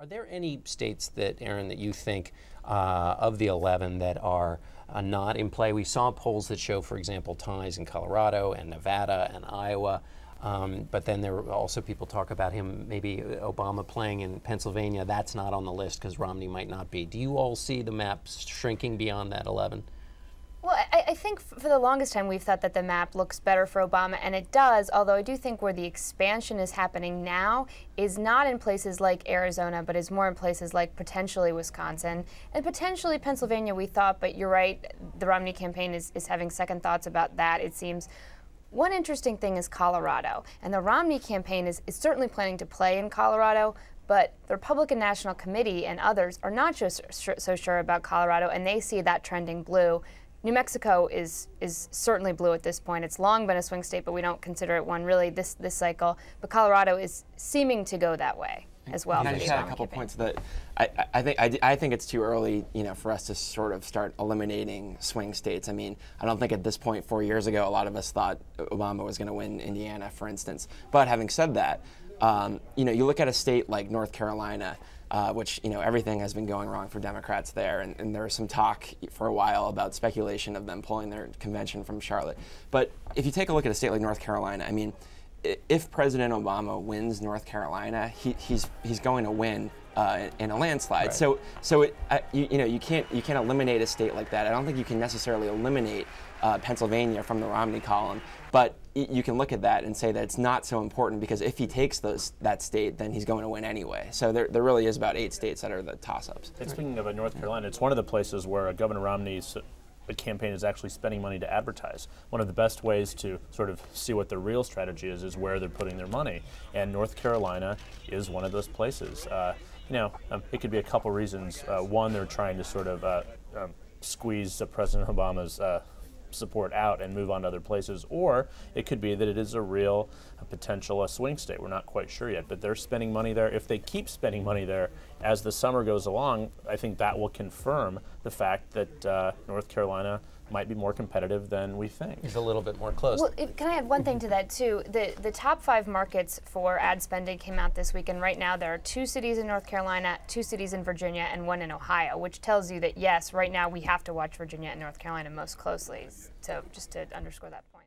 Are there any states that, Erin, that you think of the 11 that are not in play? We saw polls that show, for example, ties in Colorado and Nevada and Iowa. But then there were also people talk about him, maybe Obama playing in Pennsylvania. That's not on the list because Romney might not be. Do you all see the map shrinking beyond that 11? Well, I think for the longest time we've thought that the map looks better for Obama, and it does, although I do think where the expansion is happening now is not in places like Arizona, but is more in places like potentially Wisconsin and potentially Pennsylvania, we thought, but you're right, the Romney campaign is having second thoughts about that, it seems. One interesting thing is Colorado, and the Romney campaign is certainly planning to play in Colorado, but the Republican National Committee and others are not just so sure about Colorado, and they see that trending blue. New Mexico is certainly blue at this point. It's long been a swing state, but we don't consider it one really this cycle. But Colorado is seeming to go that way as well. Can I just add a couple points that I think it's too early, for us to sort of start eliminating swing states. I mean, I don't think at this point 4 years ago a lot of us thought Obama was going to win Indiana, for instance. But having said that, you look at a state like North Carolina. Which, everything has been going wrong for Democrats there, and there was some talk for a while about speculation of them pulling their convention from Charlotte. But if you take a look at a state like North Carolina, I mean, if President Obama wins North Carolina, he's going to win in a landslide. Right. So you can't eliminate a state like that. I don't think you can necessarily eliminate Pennsylvania from the Romney column, but you can look at that and say that it's not so important because if he takes that state, then he's going to win anyway. So there really is about 8 states that are the toss-ups. And speaking of North Carolina, it's one of the places where Governor Romney's campaign is actually spending money to advertise. One of the best ways to sort of see what their real strategy is where they're putting their money. And North Carolina is one of those places. It could be a couple reasons. One, they're trying to sort of squeeze President Obama's support out and move on to other places, or it could be that it is a real potential swing state. We're not quite sure yet, but they're spending money there. If they keep spending money there as the summer goes along, I think that will confirm the fact that North Carolina might be more competitive than we think. It's a little bit more close. Well, can I add one thing to that too? The top 5 markets for ad spending came out this week, and right now there are 2 cities in North Carolina, 2 cities in Virginia, and 1 in Ohio, which tells you that yes, right now we have to watch Virginia and North Carolina most closely. So just to underscore that point.